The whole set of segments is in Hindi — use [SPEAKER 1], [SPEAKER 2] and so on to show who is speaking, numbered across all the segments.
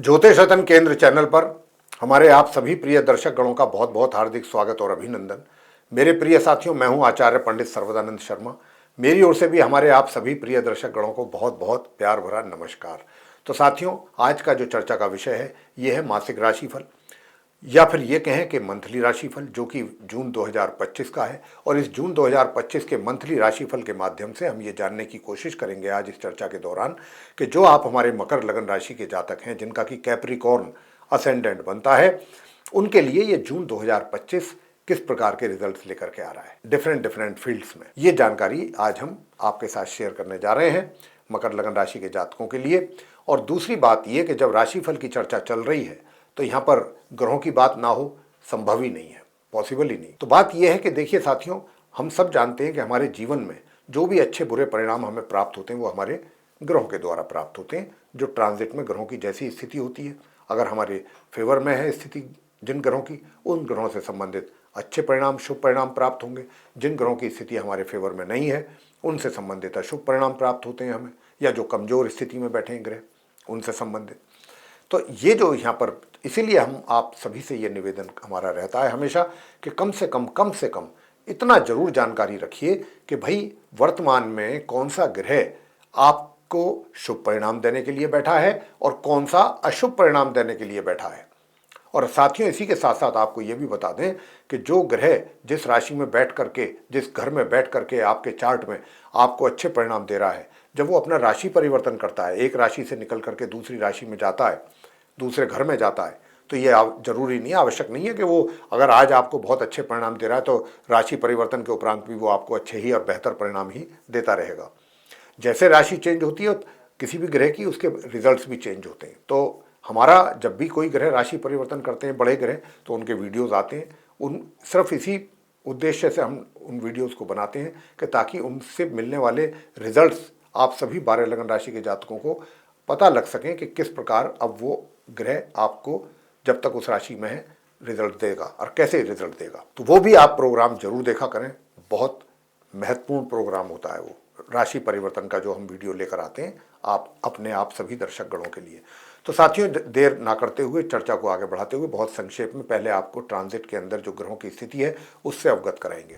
[SPEAKER 1] ज्योतिष रतन केंद्र चैनल पर हमारे आप सभी प्रिय दर्शक गणों का बहुत बहुत हार्दिक स्वागत और अभिनंदन। मेरे प्रिय साथियों, मैं हूं आचार्य पंडित सर्वदानंद शर्मा। मेरी ओर से भी हमारे आप सभी प्रिय दर्शक गणों को बहुत बहुत प्यार भरा नमस्कार। तो साथियों, आज का जो चर्चा का विषय है ये है मासिक राशिफल, या फिर ये कहें कि मंथली राशिफल, जो कि जून 2025 का है। और इस जून 2025 के मंथली राशिफल के माध्यम से हम ये जानने की कोशिश करेंगे आज इस चर्चा के दौरान कि जो आप हमारे मकर लगन राशि के जातक हैं, जिनका कि कैप्रिकॉर्न असेंडेंट बनता है, उनके लिए ये जून 2025 किस प्रकार के रिजल्ट्स लेकर के आ रहा है डिफरेंट फील्ड्स में। ये जानकारी आज हम आपके साथ शेयर करने जा रहे हैं मकर लगन राशि के जातकों के लिए। और दूसरी बात यह कि जब राशिफल की चर्चा चल रही है तो यहाँ पर ग्रहों की बात ना हो संभव ही नहीं है, पॉसिबल ही नहीं। तो बात यह है कि देखिए साथियों, हम सब जानते हैं कि हमारे जीवन में जो भी अच्छे बुरे परिणाम हमें प्राप्त होते हैं वो हमारे ग्रहों के द्वारा प्राप्त होते हैं। जो ट्रांजिट में ग्रहों की जैसी स्थिति होती है, अगर हमारे फेवर में है स्थिति जिन ग्रहों की, उन ग्रहों से संबंधित अच्छे परिणाम शुभ परिणाम प्राप्त होंगे। जिन ग्रहों की स्थिति हमारे फेवर में नहीं है उनसे संबंधित अशुभ परिणाम प्राप्त होते हैं हमें, या जो कमजोर स्थिति में बैठे हैं ग्रह उनसे संबंधित। तो ये जो यहाँ पर, इसीलिए हम आप सभी से ये निवेदन हमारा रहता है हमेशा कि कम से कम इतना जरूर जानकारी रखिए कि भाई वर्तमान में कौन सा ग्रह आपको शुभ परिणाम देने के लिए बैठा है और कौन सा अशुभ परिणाम देने के लिए बैठा है। और साथियों, इसी के साथ साथ आपको ये भी बता दें कि जो ग्रह जिस राशि में बैठ करके, जिस घर में बैठ करके आपके चार्ट में आपको अच्छे परिणाम दे रहा है, जब वो अपना राशि परिवर्तन करता है, एक राशि से निकल करके दूसरी राशि में जाता है, दूसरे घर में जाता है, तो ये जरूरी नहीं है, आवश्यक नहीं है कि वो अगर आज आपको बहुत अच्छे परिणाम दे रहा है तो राशि परिवर्तन के उपरांत भी वो आपको अच्छे ही और बेहतर परिणाम ही देता रहेगा। जैसे राशि चेंज होती है किसी भी ग्रह की, उसके रिजल्ट्स भी चेंज होते हैं। तो हमारा जब भी कोई ग्रह राशि परिवर्तन करते हैं बड़े ग्रह, तो उनके वीडियोज़ आते हैं। उन सिर्फ इसी उद्देश्य से हम उन वीडियोज़ को बनाते हैं कि ताकि उनसे मिलने वाले रिजल्ट्स आप सभी 12 लगन राशि के जातकों को पता लग सकें कि किस प्रकार अब वो ग्रह आपको जब तक उस राशि में है रिजल्ट देगा और कैसे रिजल्ट देगा। तो वो भी आप प्रोग्राम जरूर देखा करें, बहुत महत्वपूर्ण प्रोग्राम होता है वो राशि परिवर्तन का जो हम वीडियो लेकर आते हैं आप सभी दर्शक गणों के लिए। तो साथियों, देर ना करते हुए चर्चा को आगे बढ़ाते हुए बहुत संक्षेप में पहले आपको ट्रांजिट के अंदर जो ग्रहों की स्थिति है उससे अवगत कराएंगे।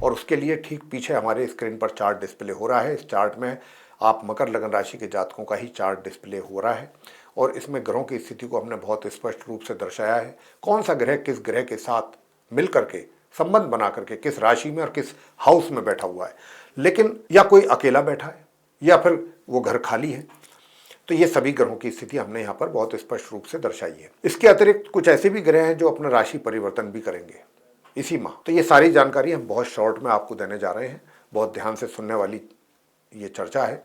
[SPEAKER 1] और उसके लिए ठीक पीछे हमारे स्क्रीन पर चार्ट डिस्प्ले हो रहा है। इस चार्ट में आप मकर लगन राशि के जातकों का ही चार्ट डिस्प्ले हो रहा है और इसमें ग्रहों की स्थिति को हमने बहुत स्पष्ट रूप से दर्शाया है। कौन सा ग्रह किस ग्रह के साथ मिल करके संबंध बना करके किस राशि में और किस हाउस में बैठा हुआ है, लेकिन या कोई अकेला बैठा है या फिर वो घर खाली है। तो ये सभी ग्रहों की स्थिति हमने यहाँ पर बहुत स्पष्ट रूप से दर्शाई है। इसके अतिरिक्त कुछ ऐसे भी ग्रह हैं जो अपना राशि परिवर्तन भी करेंगे इसी माह। तो ये सारी जानकारी हम बहुत शॉर्ट में आपको देने जा रहे हैं, बहुत ध्यान से सुनने वाली ये चर्चा है।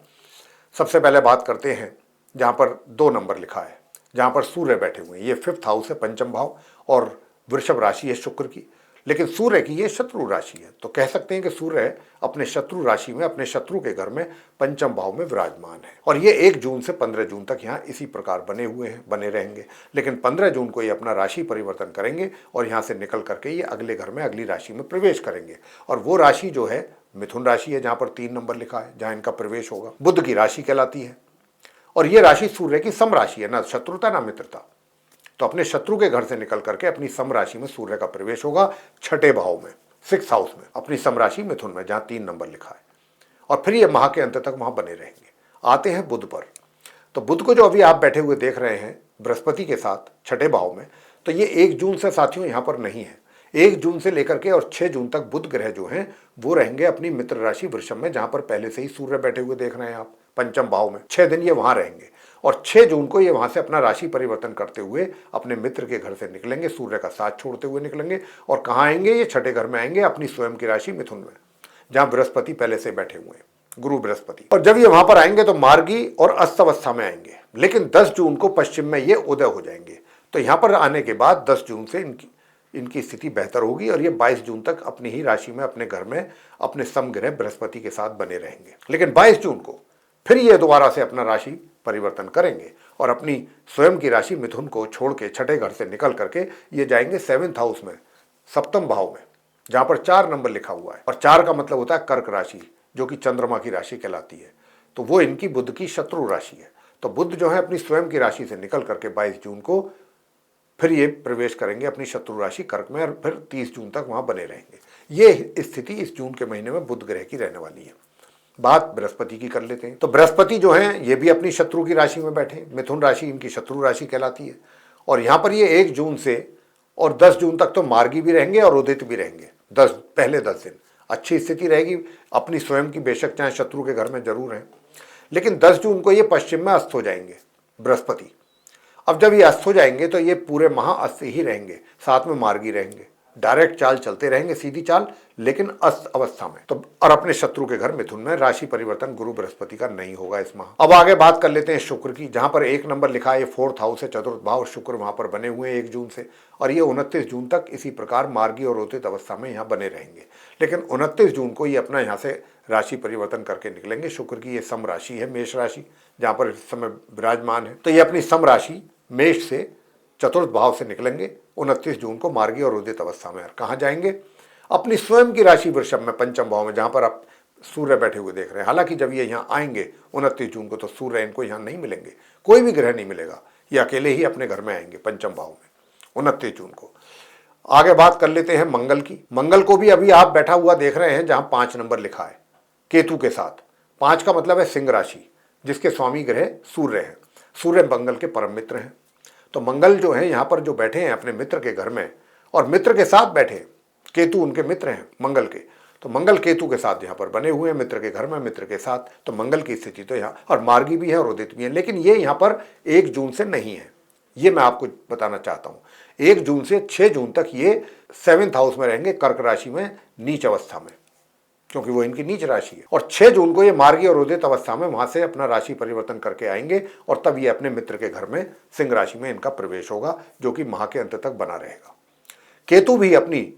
[SPEAKER 1] सबसे पहले बात करते हैं जहाँ पर 2 नंबर लिखा है, जहाँ पर सूर्य बैठे हुए हैं। ये 5th हाउस है, पंचम भाव, और वृषभ राशि है शुक्र की, लेकिन सूर्य की ये शत्रु राशि है। तो कह सकते हैं कि सूर्य अपने शत्रु राशि में, अपने शत्रु के घर में पंचम भाव में विराजमान है। और ये 1 जून से 15 जून तक यहाँ इसी प्रकार बने हुए हैं, बने रहेंगे। लेकिन 15 जून को ये अपना राशि परिवर्तन करेंगे और यहाँ से निकल करके ये अगले घर में अगली राशि में प्रवेश करेंगे। और वो राशि जो है मिथुन राशि है, जहाँ पर 3 नंबर लिखा है, जहाँ इनका प्रवेश होगा। बुध की राशि कहलाती है और ये राशि सूर्य की सम राशि है, ना शत्रुता ना मित्रता। तो अपने शत्रु के घर से निकल करके अपनी सम राशि में सूर्य का प्रवेश होगा, 6ठे भाव में, 6th हाउस में, अपनी सम राशि मिथुन में, जहां 3 नंबर लिखा है। और फिर ये माह के अंत तक वहां बने रहेंगे। आते हैं बुध पर। तो बुध को जो अभी आप बैठे हुए देख रहे हैं बृहस्पति के साथ 6ठे भाव में, तो ये 1 जून से साथियों यहाँ पर नहीं है। 1 जून से लेकर के और 6 जून तक बुध ग्रह जो हैं वो रहेंगे अपनी मित्र राशि वृषभ में, जहां पर पहले से ही सूर्य बैठे हुए देख रहे हैं आप पंचम भाव में। 6 दिन ये वहां रहेंगे और 6 जून को ये वहां से अपना राशि परिवर्तन करते हुए अपने मित्र के घर से निकलेंगे, सूर्य का साथ छोड़ते हुए निकलेंगे। और कहाँ आएंगे? ये 6ठे घर में आएंगे, अपनी स्वयं की राशि मिथुन में, जहां बृहस्पति पहले से बैठे हुए हैं, गुरु बृहस्पति। और जब ये वहां पर आएंगे तो मार्गी और अस्त अवस्था में आएंगे, लेकिन 10 जून को पश्चिम में ये उदय हो जाएंगे। तो यहाँ पर आने के बाद 10 जून से इनकी स्थिति बेहतर होगी और ये 22 जून तक अपनी ही राशि में, अपने घर में, अपने समग्रह बृहस्पति के साथ बने रहेंगे। लेकिन 22 जून को फिर ये दोबारा से अपना राशि परिवर्तन करेंगे और अपनी स्वयं की राशि मिथुन को छोड़ के 6ठे घर से निकल करके ये जाएंगे 7th हाउस में, 7म भाव में, जहां पर 4 नंबर लिखा हुआ है। और 4 का मतलब होता है कर्क राशि, जो कि चंद्रमा की राशि कहलाती है। तो वो इनकी बुध की शत्रु राशि है। तो बुध जो है अपनी स्वयं की राशि से निकल करके 22 जून को फिर ये प्रवेश करेंगे अपनी शत्रु राशि कर्क में, और फिर 30 जून तक वहां बने रहेंगे। ये स्थिति इस जून के महीने में बुध ग्रह की रहने वाली है। बात बृहस्पति की कर लेते हैं। तो बृहस्पति जो है ये भी अपनी शत्रु की राशि में बैठे, मिथुन राशि इनकी शत्रु राशि कहलाती है। और यहाँ पर ये 1 जून से और 10 जून तक तो मार्गी भी रहेंगे और उदित भी रहेंगे। पहले 10 दिन अच्छी स्थिति रहेगी अपनी स्वयं की, बेशक चाहे शत्रु के घर में जरूर है, लेकिन 10 जून को ये पश्चिम में अस्त हो जाएंगे बृहस्पति। अब जब ये अस्त हो जाएंगे तो ये पूरे माह अस्त ही रहेंगे, साथ में मार्गी रहेंगे, डायरेक्ट चाल चलते रहेंगे, सीधी चाल, लेकिन अस्त अवस्था में। तो और अपने शत्रु के घर मिथुन में, राशि परिवर्तन गुरु बृहस्पति का नहीं होगा इस माह। अब आगे बात कर लेते हैं शुक्र की, जहां पर 1 नंबर लिखा है, 4th हाउस है, चतुर्थ भाव, शुक्र वहां पर बने हुए हैं 1 जून से, और ये 29 जून तक इसी प्रकार मार्गी और उदित अवस्था में यहाँ बने रहेंगे। लेकिन 29 जून को ये अपना यहाँ से राशि परिवर्तन करके निकलेंगे। शुक्र की ये सम राशि है, मेष राशि, जहां पर इस समय विराजमान है। तो ये अपनी सम राशि मेष से चतुर्थ भाव से निकलेंगे 29 जून को मार्गी और उदित अवस्था में। कहाँ जाएंगे? अपनी स्वयं की राशि वृषभ में, पंचम भाव में, जहां पर आप सूर्य बैठे हुए देख रहे हैं। हालांकि जब ये यहाँ आएंगे 29 जून को तो सूर्य इनको यहाँ नहीं मिलेंगे, कोई भी ग्रह नहीं मिलेगा, ये अकेले ही अपने घर में आएंगे पंचम भाव में 29 जून को। आगे बात कर लेते हैं मंगल की। मंगल को भी अभी आप बैठा हुआ देख रहे हैं, जहां 5 नंबर लिखा है केतु के साथ। 5 का मतलब है सिंह राशि, जिसके स्वामी ग्रह सूर्य हैं। सूर्य मंगल के परम मित्र हैं। तो मंगल जो है यहाँ पर जो बैठे हैं अपने मित्र के घर में, और मित्र के साथ बैठे, केतु उनके मित्र हैं मंगल के, तो मंगल केतु के साथ यहाँ पर बने हुए हैं, मित्र के घर में, मित्र के साथ। तो मंगल की स्थिति तो यहाँ, और मार्गी भी है और उदित भी है, लेकिन ये यहाँ पर 1 जून से नहीं है, ये मैं आपको बताना चाहता हूँ। 1 जून से 6 जून तक ये 7th हाउस में रहेंगे, कर्क राशि में, नीच अवस्था में, क्योंकि वो इनकी नीच राशि है। और 6 जून को ये मार्गी और उदित अवस्था में वहां से अपना राशि परिवर्तन करके आएंगे, और तब ये अपने मित्र के घर में सिंह राशि में इनका प्रवेश होगा, जो कि माह के अंत तक बना रहेगा। केतु भी अपनी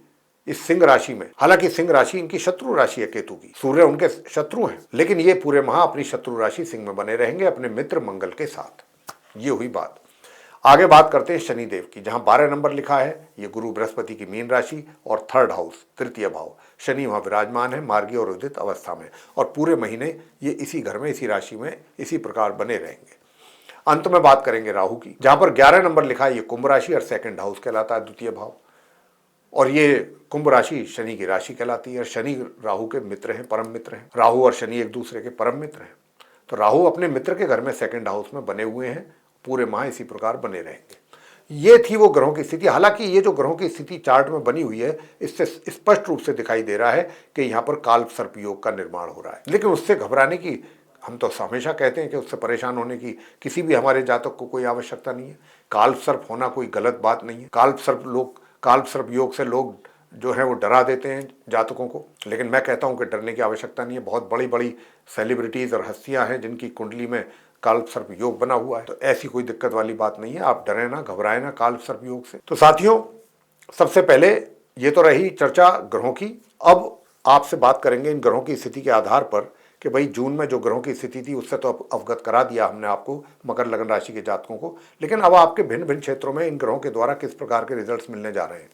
[SPEAKER 1] इस सिंह राशि में, हालांकि सिंह राशि इनकी शत्रु राशि है केतु की, सूर्य उनके शत्रु हैं, लेकिन ये पूरे माह अपनी शत्रु राशि सिंह में बने रहेंगे अपने मित्र मंगल के साथ। ये हुई बात। आगे बात करते हैं शनिदेव की, जहां 12 नंबर लिखा है, ये गुरु बृहस्पति की मीन राशि और 3rd हाउस, तृतीय भाव, शनि वहां विराजमान है मार्गी और उदित अवस्था में, और पूरे महीने ये इसी घर में, इसी राशि में, इसी प्रकार बने रहेंगे। अंत में बात करेंगे राहु की, जहां पर 11 नंबर लिखा है, ये कुंभ राशि और 2nd हाउस कहलाता है, द्वितीय भाव, और ये कुंभ राशि शनि की राशि कहलाती है। शनि राहु के मित्र हैं, परम मित्र हैं। राहु और शनि एक दूसरे के परम मित्र हैं। तो राहु अपने मित्र के घर में 2nd हाउस में बने हुए हैं, पूरे माह इसी प्रकार बने रहेंगे। ये थी वो ग्रहों की स्थिति। हालांकि ये जो ग्रहों की स्थिति चार्ट में बनी हुई है, इससे स्पष्ट रूप से दिखाई दे रहा है कि यहाँ पर काल सर्प योग का निर्माण हो रहा है, लेकिन उससे घबराने की, हम तो हमेशा कहते हैं कि उससे परेशान होने की किसी भी हमारे जातक को कोई आवश्यकता नहीं है। काल सर्प होना कोई गलत बात नहीं है। काल सर्प योग से लोग जो है वो डरा देते हैं जातकों को, लेकिन मैं कहता हूं कि डरने की आवश्यकता नहीं है। बहुत बड़ी बड़ी सेलिब्रिटीज और हस्तियां हैं जिनकी कुंडली में काल सर्प योग बना हुआ है, तो ऐसी कोई दिक्कत वाली बात नहीं है। आप डरें ना, घबराएं ना काल सर्प योग से। तो साथियों, सबसे पहले ये तो रही चर्चा ग्रहों की। अब आपसे बात करेंगे इन ग्रहों की स्थिति के आधार पर कि भाई जून में जो ग्रहों की स्थिति थी उससे तो अवगत करा दिया हमने आपको, मकर लगन राशि के जातकों को, लेकिन अब आपके भिन्न भिन्न क्षेत्रों में इन ग्रहों के द्वारा किस प्रकार के रिजल्ट्स मिलने जा रहे हैं,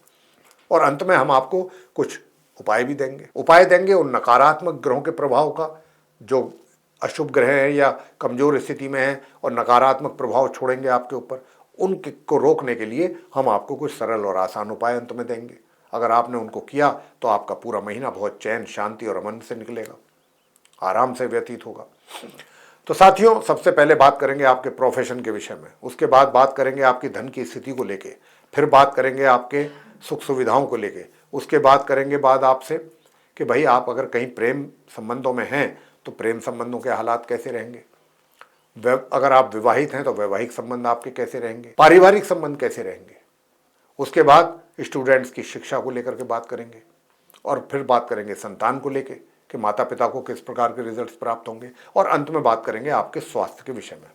[SPEAKER 1] और अंत में हम आपको कुछ उपाय भी देंगे। उपाय देंगे उन नकारात्मक ग्रहों के प्रभाव का, जो अशुभ ग्रह है या कमजोर स्थिति में है और नकारात्मक प्रभाव छोड़ेंगे आपके ऊपर, उनको रोकने के लिए हम आपको कुछ सरल और आसान उपाय अंत में देंगे। अगर आपने उनको किया तो आपका पूरा महीना बहुत चैन, शांति और अमन से निकलेगा, आराम से व्यतीत होगा। तो साथियों, सबसे पहले बात करेंगे आपके प्रोफेशन के विषय में, उसके बाद बात करेंगे आपकी धन की स्थिति को लेके, फिर बात करेंगे आपके सुख सुविधाओं को लेके, उसके बाद करेंगे बात आपसे कि भाई आप अगर कहीं प्रेम संबंधों में हैं तो प्रेम संबंधों के हालात कैसे रहेंगे, अगर आप विवाहित हैं तो वैवाहिक संबंध आपके कैसे रहेंगे, पारिवारिक संबंध कैसे रहेंगे। उसके बाद स्टूडेंट्स की शिक्षा को लेकर के बात करेंगे, और फिर बात करेंगे संतान को लेके कि माता पिता को किस प्रकार के रिजल्ट्स प्राप्त होंगे, और अंत में बात करेंगे आपके स्वास्थ्य के विषय में।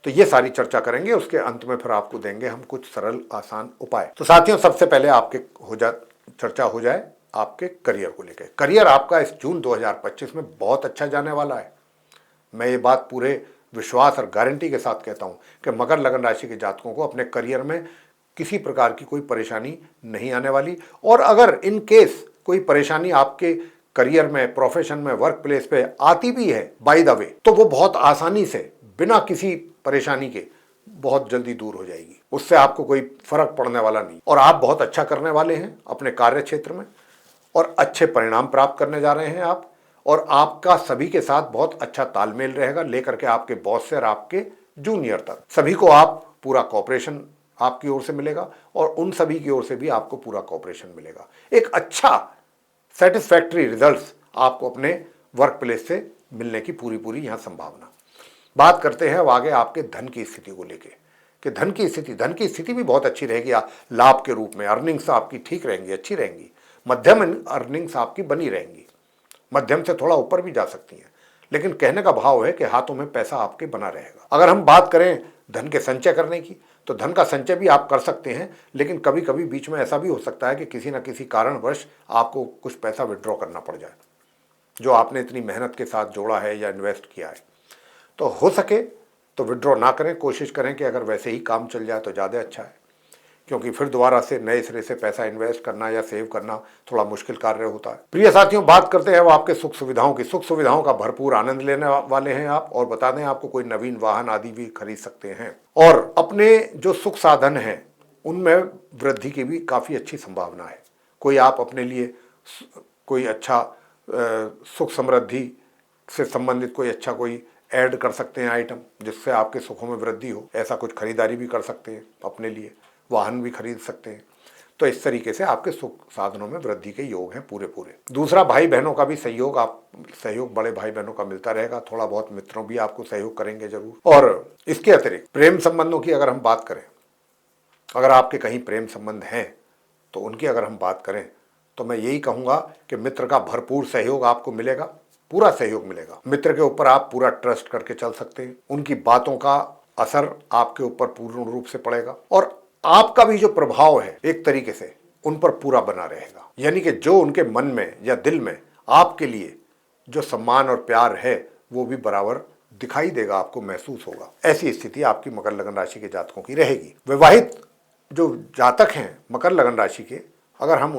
[SPEAKER 1] तो ये सारी चर्चा करेंगे, उसके अंत में फिर आपको देंगे हम कुछ सरल आसान उपाय। तो साथियों, सबसे पहले आपके चर्चा हो जाए आपके करियर को लेकर। करियर आपका इस जून 2025 में बहुत अच्छा जाने वाला है। मैं ये बात पूरे विश्वास और गारंटी के साथ कहता हूँ कि मकर लगन राशि के जातकों को अपने करियर में किसी प्रकार की कोई परेशानी नहीं आने वाली, और अगर इन केस कोई परेशानी आपके करियर में, प्रोफेशन में, वर्क प्लेस पे आती भी है बाय द वे, तो वो बहुत आसानी से बिना किसी परेशानी के बहुत जल्दी दूर हो जाएगी। उससे आपको कोई फर्क पड़ने वाला नहीं और आप बहुत अच्छा करने वाले हैं अपने कार्य क्षेत्र में और अच्छे परिणाम प्राप्त करने जा रहे हैं आप। और आपका सभी के साथ बहुत अच्छा तालमेल रहेगा, लेकर के आपके बॉस से और आपके जूनियर तक सभी को आप पूरा कॉपरेशन आपकी ओर से मिलेगा और उन सभी की ओर से भी आपको पूरा कॉपरेशन मिलेगा। एक अच्छा सेटिस्फैक्टरी रिजल्ट्स आपको अपने वर्क प्लेस से मिलने की पूरी पूरी यहाँ संभावना। बात करते हैं अब आगे आपके धन की स्थिति को लेके कि धन की स्थिति भी बहुत अच्छी रहेगी। लाभ के रूप में अर्निंग्स आपकी ठीक रहेंगी, अच्छी रहेंगी। मध्यम अर्निंग्स आपकी बनी रहेंगी, मध्यम से थोड़ा ऊपर भी जा सकती हैं, लेकिन कहने का भाव है कि हाथों में पैसा आपके बना रहेगा। अगर हम बात करें धन के संचय करने की, तो धन का संचय भी आप कर सकते हैं, लेकिन कभी कभी बीच में ऐसा भी हो सकता है कि किसी न किसी कारणवश आपको कुछ पैसा विड्रॉ करना पड़ जाए जो आपने इतनी मेहनत के साथ जोड़ा है या इन्वेस्ट किया है। तो हो सके तो विड्रॉ ना करें, कोशिश करें कि अगर वैसे ही काम चल जाए तो ज़्यादा अच्छा है, क्योंकि फिर दोबारा से नए सिरे से पैसा इन्वेस्ट करना या सेव करना थोड़ा मुश्किल कार्य होता है। प्रिय साथियों, बात करते हैं वो आपके सुख सुविधाओं की। सुख सुविधाओं का भरपूर आनंद लेने वाले हैं आप, और बता दें आपको कोई नवीन वाहन आदि भी खरीद सकते हैं और अपने जो सुख साधन हैं उनमें वृद्धि की भी काफ़ी अच्छी संभावना है। कोई आप अपने लिए कोई अच्छा सुख समृद्धि से संबंधित कोई अच्छा कोई ऐड कर सकते हैं आइटम, जिससे आपके सुखों में वृद्धि हो। ऐसा कुछ खरीदारी भी कर सकते हैं, अपने लिए वाहन भी खरीद सकते हैं। तो इस तरीके से आपके सुख साधनों में वृद्धि के योग हैं पूरे पूरे। दूसरा, भाई बहनों का भी सहयोग बड़े भाई बहनों का मिलता रहेगा। थोड़ा बहुत मित्रों भी आपको सहयोग करेंगे जरूर। और इसके अतिरिक्त प्रेम संबंधों की अगर हम बात करें, अगर आपके कहीं प्रेम संबंध हैं तो उनकी अगर हम बात करें तो मैं यही कहूँगा कि मित्र का भरपूर सहयोग आपको मिलेगा, पूरा सहयोग मिलेगा। मित्र के ऊपर आप पूरा ट्रस्ट करके चल सकते हैं, उनकी बातों का असर आपके ऊपर पूर्ण रूप से पड़ेगा और आपका भी जो प्रभाव है एक तरीके से उन पर पूरा बना रहेगा। यानी कि जो उनके मन में या दिल में आपके लिए जो सम्मान और प्यार है वो भी बराबर दिखाई देगा, आपको महसूस होगा। ऐसी स्थिति आपकी मकर लगन राशि के जातकों की रहेगी। विवाहित जो जातक हैं मकर लगन राशि के, अगर हम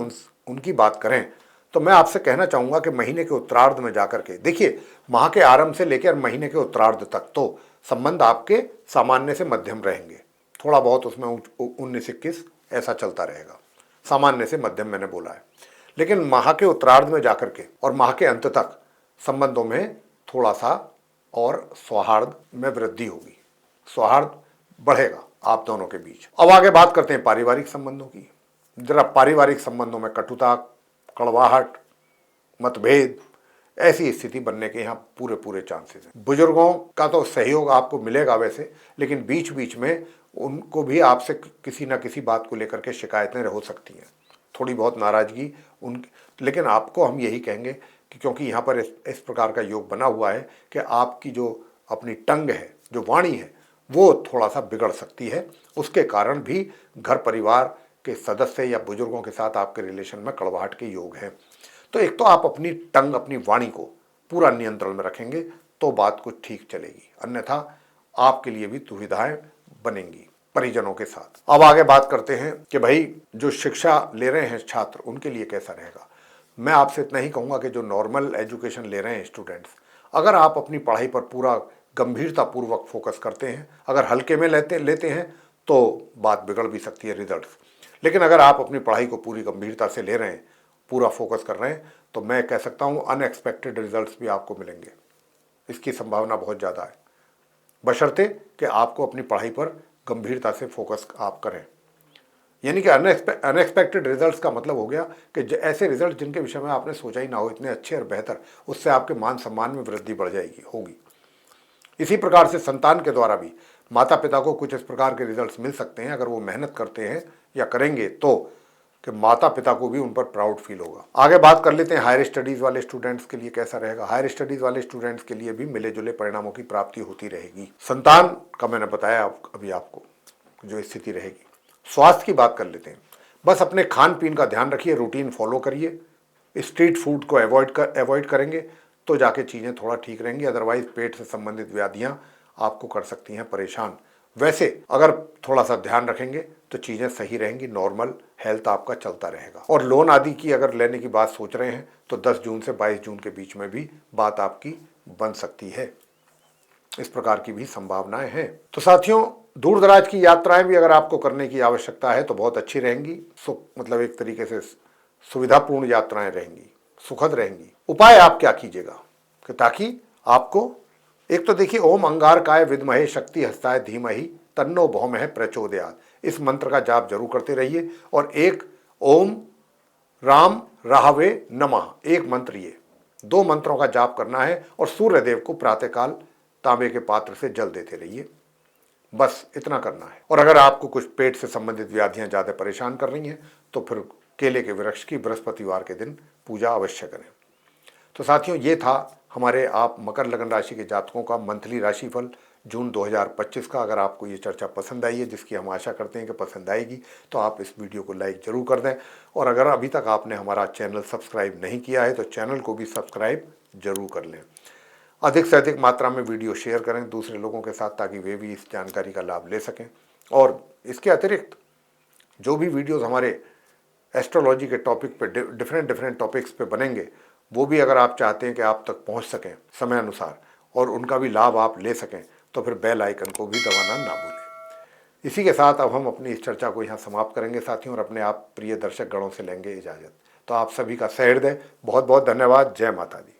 [SPEAKER 1] उनकी बात करें तो मैं आपसे कहना चाहूँगा कि महीने के उत्तरार्ध में जाकर के देखिए, माह के आरंभ से लेकर महीने के उत्तरार्ध तक तो संबंध आपके सामान्य से मध्यम रहेंगे। थोड़ा बहुत उसमें 19-21 ऐसा चलता रहेगा, सामान्य से मध्यम मैंने बोला है। लेकिन माह के उत्तरार्ध में जाकर के और माह के अंत तक संबंधों में थोड़ा सा और सौहार्द में वृद्धि होगी, सौहार्द बढ़ेगा आप दोनों के बीच। अब आगे बात करते हैं पारिवारिक संबंधों की। जरा पारिवारिक संबंधों में कटुता, कड़वाहट, मतभेद, ऐसी स्थिति बनने के यहाँ पूरे पूरे चांसेस हैं। बुजुर्गों का तो सहयोग आपको मिलेगा वैसे, लेकिन बीच बीच में उनको भी आपसे किसी न किसी बात को लेकर के शिकायतें हो सकती हैं, थोड़ी बहुत नाराजगी उनकी। लेकिन आपको हम यही कहेंगे कि क्योंकि यहाँ पर इस प्रकार का योग बना हुआ है कि आपकी जो अपनी टंग है, जो वाणी है, वो थोड़ा सा बिगड़ सकती है। उसके कारण भी घर परिवार के सदस्य या बुजुर्गों के साथ आपके रिलेशन में कड़वाहट के योग हैं। तो एक तो आप अपनी टंग, अपनी वाणी को पूरा नियंत्रण में रखेंगे तो बात कुछ ठीक चलेगी, अन्यथा आपके लिए भी दुविधाएं बनेंगी परिजनों के साथ। अब आगे बात करते हैं कि भाई जो शिक्षा ले रहे हैं छात्र, उनके लिए कैसा रहेगा। मैं आपसे इतना ही कहूँगा कि जो नॉर्मल एजुकेशन ले रहे हैं स्टूडेंट्स, अगर आप अपनी पढ़ाई पर पूरा गंभीरतापूर्वक फोकस करते हैं, अगर हल्के में लेते हैं तो बात बिगड़ भी सकती है रिजल्ट्स। लेकिन अगर आप अपनी पढ़ाई को पूरी गंभीरता से ले रहे हैं, पूरा फोकस कर रहे हैं, तो मैं कह सकता हूँ अनएक्सपेक्टेड रिजल्ट्स भी आपको मिलेंगे। इसकी संभावना बहुत ज़्यादा है, बशर्ते कि आपको अपनी पढ़ाई पर गंभीरता से फोकस आप करें। यानी कि अनएक्सपेक्टेड रिजल्ट्स का मतलब हो गया कि ऐसे रिजल्ट जिनके विषय में आपने सोचा ही ना हो, इतने अच्छे और बेहतर, उससे आपके मान सम्मान में वृद्धि बढ़ जाएगी, होगी। इसी प्रकार से संतान के द्वारा भी माता पिता को कुछ इस प्रकार के रिजल्ट्स मिल सकते हैं, अगर वो मेहनत करते हैं या करेंगे तो, कि माता पिता को भी उन पर प्राउड फील होगा। आगे बात कर लेते हैं हायर स्टडीज़ वाले स्टूडेंट्स के लिए कैसा रहेगा। हायर स्टडीज़ वाले स्टूडेंट्स के लिए भी मिले जुले परिणामों की प्राप्ति होती रहेगी। संतान का मैंने बताया अभी आपको जो स्थिति रहेगी। स्वास्थ्य की बात कर लेते हैं। बस अपने खान पीन का ध्यान रखिए, रूटीन फॉलो करिए, स्ट्रीट फूड को अवॉइड करेंगे तो जाके चीज़ें थोड़ा ठीक रहेंगी। अदरवाइज पेट से संबंधित व्याधियाँ आपको कर सकती हैं परेशान। वैसे अगर थोड़ा सा ध्यान रखेंगे तो चीज़ें सही रहेंगी, नॉर्मल हेल्थ आपका चलता रहेगा। और लोन आदि की अगर लेने की बात सोच रहे हैं तो 10 जून से 22 जून के बीच में भी बात आपकी बन सकती है। इस प्रकार की भी संभावनाएं हैं। तो साथियों, दूर दराज की यात्राएं भी अगर आपको करने की आवश्यकता है तो बहुत अच्छी रहेंगी। मतलब एक तरीके से सुविधापूर्ण यात्राएं रहेंगी, सुखद रहेंगी। उपाय आप क्या कीजिएगा कि ताकि आपको, एक तो देखिए, ओम अंगारकाय विद्महे शक्ति हस्ताय धीमहि तन्नो भौमः प्रचोदयात्, इस मंत्र का जाप जरूर करते रहिए। और एक ओम राम राहवे नमः, एक मंत्र, ये 2 मंत्रों का जाप करना है। और सूर्य देव को प्रातःकाल तांबे के पात्र से जल देते रहिए, बस इतना करना है। और अगर आपको कुछ पेट से संबंधित व्याधियां ज़्यादा परेशान कर रही हैं तो फिर केले के वृक्ष की बृहस्पतिवार के दिन पूजा अवश्य करें। तो साथियों, ये था हमारे आप मकर लगन राशि के जातकों का मंथली राशिफल जून 2025 का। अगर आपको ये चर्चा पसंद आई है, जिसकी हम आशा करते हैं कि पसंद आएगी, तो आप इस वीडियो को लाइक जरूर कर दें। और अगर अभी तक आपने हमारा चैनल सब्सक्राइब नहीं किया है तो चैनल को भी सब्सक्राइब जरूर कर लें। अधिक से अधिक मात्रा में वीडियो शेयर करें दूसरे लोगों के साथ, ताकि वे भी इस जानकारी का लाभ ले सकें। और इसके अतिरिक्त जो भी वीडियोस हमारे एस्ट्रोलॉजी के टॉपिक पे, डिफरेंट टॉपिक्स पे बनेंगे, वो भी अगर आप चाहते हैं कि आप तक पहुंच सकें समय अनुसार और उनका भी लाभ आप ले सकें, तो फिर बेल आइकन को भी दबाना ना भूलें। इसी के साथ अब हम अपनी इस चर्चा को यहाँ समाप्त करेंगे साथियों, और अपने आप प्रिय दर्शक गणों से लेंगे इजाज़त। तो आप सभी का सहृदय बहुत बहुत धन्यवाद। जय माता दी।